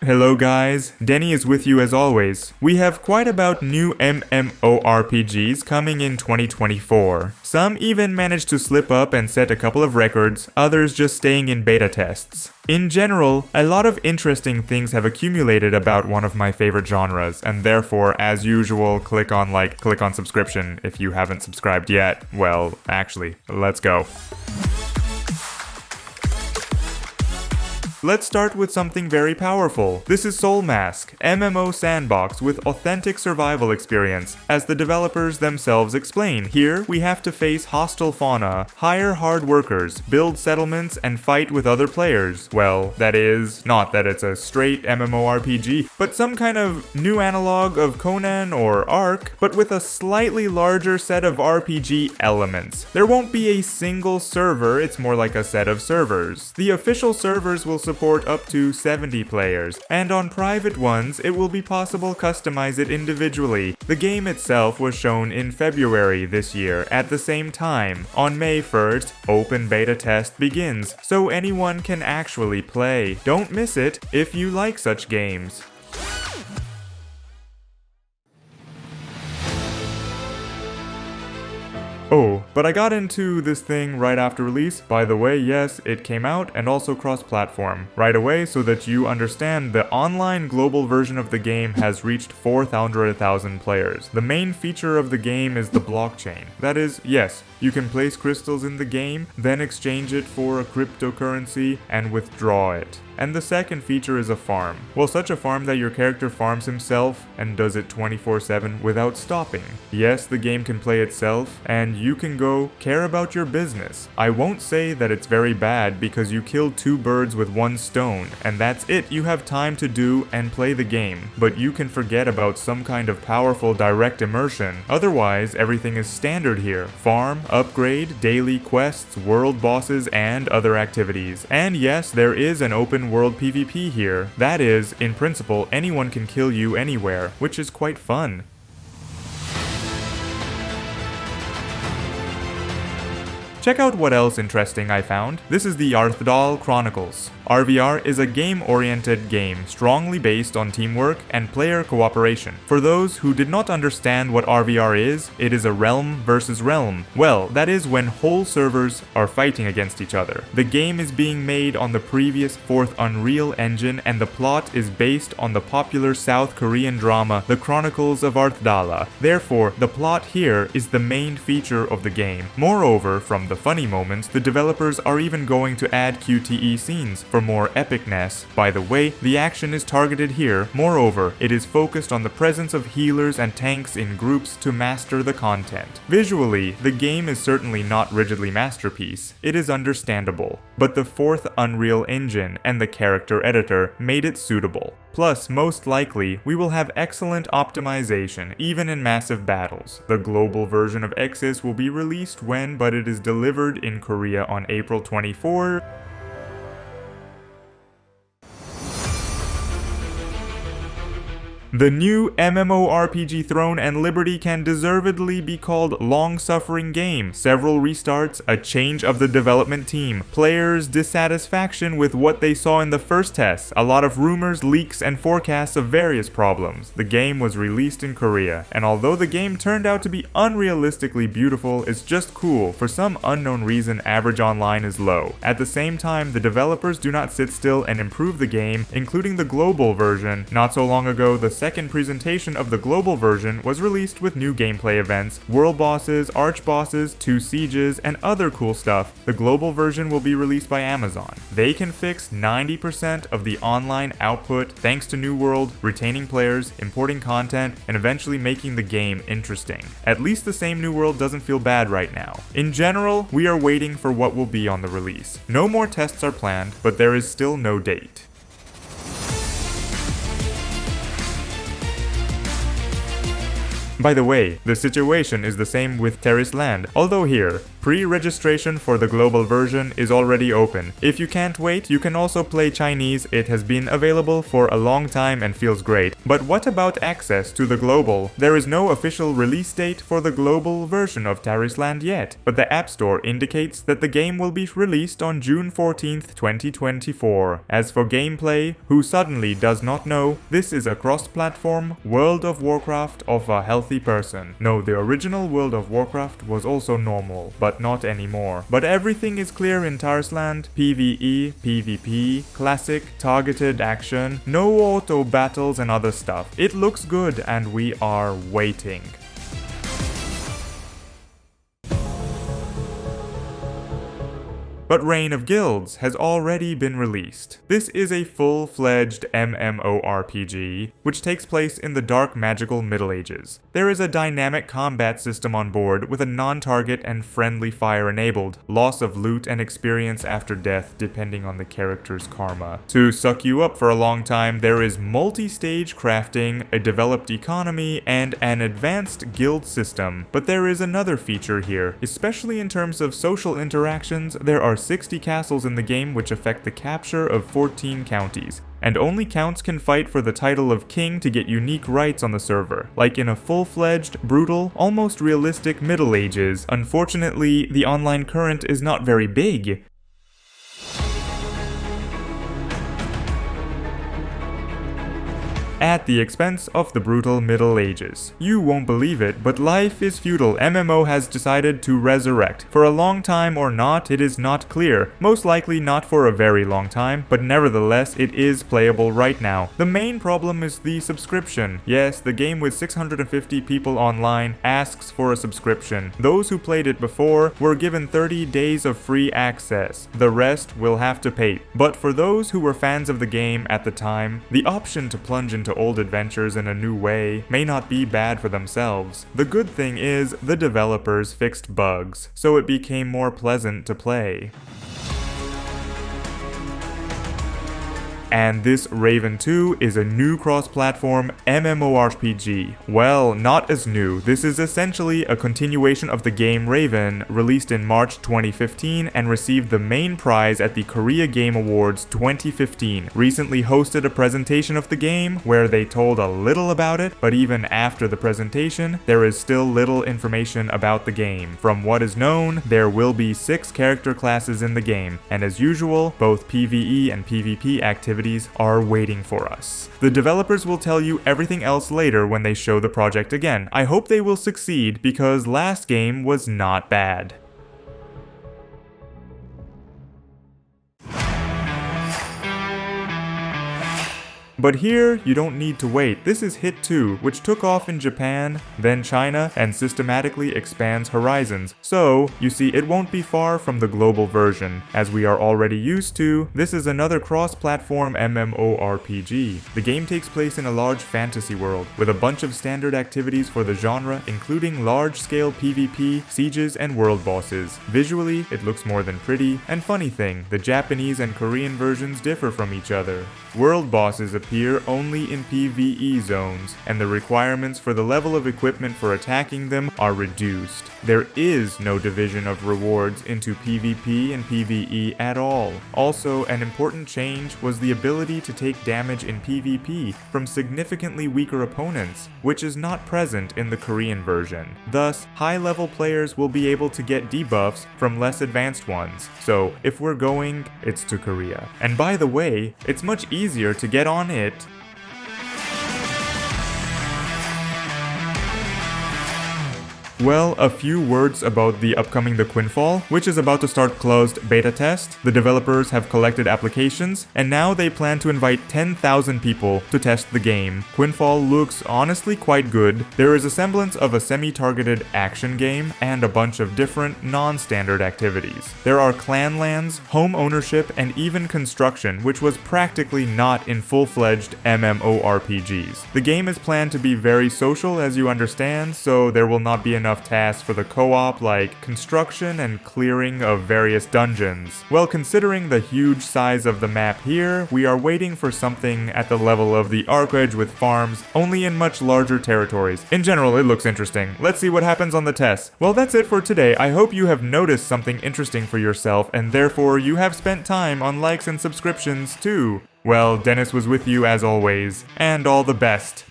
Hello guys, Deni is with you as always. We have quite about new MMORPGs coming in 2024. Some even managed to slip up and set a couple of records, others just staying in beta tests. In general, a lot of interesting things have accumulated about one of my favorite genres, and therefore, as usual, click on subscription if you haven't subscribed yet. Well, actually, let's go. Let's start with something very powerful. This is SoulMask, MMO sandbox with authentic survival experience, as the developers themselves explain. Here, we have to face hostile fauna, hire hard workers, build settlements, and fight with other players. Well, that is, not that it's a straight MMORPG, but some kind of new analog of Conan or Ark, but with a slightly larger set of RPG elements. There won't be a single server, it's more like a set of servers. The official servers will support up to 70 players, and on private ones, it will be possible to customize it individually. The game itself was shown in February this year. At the same time, on May 1st, open beta test begins, so anyone can actually play. Don't miss it if you like such games. Oh, but I got into this thing right after release. By the way, yes, it came out and also cross-platform right away so that you understand the online global version of the game has reached 400,000 players. The main feature of the game is the blockchain. That is, yes, you can place crystals in the game, then exchange it for a cryptocurrency and withdraw it. And the second feature is a farm. Well, such a farm that your character farms himself and does it 24/7 without stopping. Yes, the game can play itself, and you can go care about your business. I won't say that it's very bad because you kill 2 birds with 1 stone, and that's it you have time to do and play the game. But you can forget about some kind of powerful direct immersion. Otherwise, everything is standard here. Farm, upgrade, daily quests, world bosses, and other activities. And yes, there is an open world PvP here. That is, in principle, anyone can kill you anywhere, which is quite fun. Check out what else interesting I found. This is the Arthdal Chronicles. RVR is a game-oriented game strongly based on teamwork and player cooperation. For those who did not understand what RVR is, it is a realm versus realm. Well, that is when whole servers are fighting against each other. The game is being made on the previous 4th Unreal Engine, and the plot is based on the popular South Korean drama The Chronicles of Arthdal. Therefore, the plot here is the main feature of the game. Moreover, from the funny moments, the developers are even going to add QTE scenes for more epicness. By the way, the action is targeted here. Moreover, it is focused on the presence of healers and tanks in groups to master the content. Visually, the game is certainly not rigidly masterpiece. It is understandable. But the 4th Unreal Engine and the character editor made it suitable. Plus, most likely, we will have excellent optimization, even in massive battles. The global version of Exis will be released when, but it is delivered in Korea on April 24. The new MMORPG Throne and Liberty can deservedly be called long-suffering game. Several restarts, a change of the development team, players' dissatisfaction with what they saw in the first tests, a lot of rumors, leaks, and forecasts of various problems. The game was released in Korea, and although the game turned out to be unrealistically beautiful, it's just cool. For some unknown reason, average online is low. At the same time, the developers do not sit still and improve the game, including the global version. Not so long ago, the second presentation of the global version was released with new gameplay events, world bosses, arch bosses, 2 sieges, and other cool stuff. The global version will be released by Amazon. They can fix 90% of the online output thanks to New World, retaining players, importing content, and eventually making the game interesting. At least the same New World doesn't feel bad right now. In general, we are waiting for what will be on the release. No more tests are planned, but there is still no date. By the way, the situation is the same with Tarisland, although here, Pre-registration for the global version is already open. If you can't wait, you can also play Chinese. It has been available for a long time and feels great. But what about access to the global? There is no official release date for the global version of Tarisland yet, but the App Store indicates that the game will be released on June 14th, 2024. As for gameplay, who suddenly does not know, this is a cross-platform World of Warcraft of a healthy person. No, the original World of Warcraft was also normal, but not anymore. But everything is clear in Tarisland: PvE, PvP, classic, targeted action, no auto battles and other stuff. It looks good and we are waiting. But Reign of Guilds has already been released. This is a full-fledged MMORPG, which takes place in the dark magical Middle Ages. There is a dynamic combat system on board with a non-target and friendly fire enabled, loss of loot and experience after death depending on the character's karma. To suck you up for a long time, there is multi-stage crafting, a developed economy, and an advanced guild system. But there is another feature here, especially in terms of social interactions. There are 60 castles in the game which affect the capture of 14 counties, and only counts can fight for the title of king to get unique rights on the server, like in a full-fledged, brutal, almost realistic Middle Ages. Unfortunately, the online current is not very big. At the expense of the brutal Middle Ages. You won't believe it, but life is feudal. MMO has decided to resurrect. For a long time or not, it is not clear. Most likely not for a very long time, but nevertheless it is playable right now. The main problem is the subscription. Yes, the game with 650 people online asks for a subscription. Those who played it before were given 30 days of free access. The rest will have to pay. But for those who were fans of the game at the time, the option to plunge into old adventures in a new way may not be bad for themselves. The good thing is the developers fixed bugs, so it became more pleasant to play. And this Raven 2 is a new cross-platform MMORPG. Well, not as new. This is essentially a continuation of the game Raven, released in March 2015 and received the main prize at the Korea Game Awards 2015. Recently hosted a presentation of the game where they told a little about it, but even after the presentation, there is still little information about the game. From what is known, there will be 6 character classes in the game, and as usual, both PvE and PvP activities are waiting for us. The developers will tell you everything else later when they show the project again. I hope they will succeed because last game was not bad. But here, you don't need to wait. This is Hit 2, which took off in Japan, then China, and systematically expands horizons. So, you see, it won't be far from the global version. As we are already used to, this is another cross-platform MMORPG. The game takes place in a large fantasy world, with a bunch of standard activities for the genre, including large-scale PvP, sieges, and world bosses. Visually, it looks more than pretty, and funny thing, the Japanese and Korean versions differ from each other. World bosses appear only in PvE zones, and the requirements for the level of equipment for attacking them are reduced. There is no division of rewards into PvP and PvE at all. Also, an important change was the ability to take damage in PvP from significantly weaker opponents, which is not present in the Korean version. Thus, high-level players will be able to get debuffs from less advanced ones. So, if we're going, it's to Korea. And by the way, it's much easier to get on it. Well, a few words about the upcoming QuinFall, which is about to start closed beta test. The developers have collected applications, and now they plan to invite 10,000 people to test the game. QuinFall looks honestly quite good. There is a semblance of a semi-targeted action game, and a bunch of different non-standard activities. There are clan lands, home ownership, and even construction, which was practically not in full-fledged MMORPGs. The game is planned to be very social, as you understand, so there will not be enough enough tasks for the co-op like construction and clearing of various dungeons. Well, considering the huge size of the map here, we are waiting for something at the level of the Archwedge with farms, only in much larger territories. In general, it looks interesting. Let's see what happens on the test. Well, that's it for today. I hope you have noticed something interesting for yourself, and therefore you have spent time on likes and subscriptions too. Well, Dennis was with you as always, and all the best.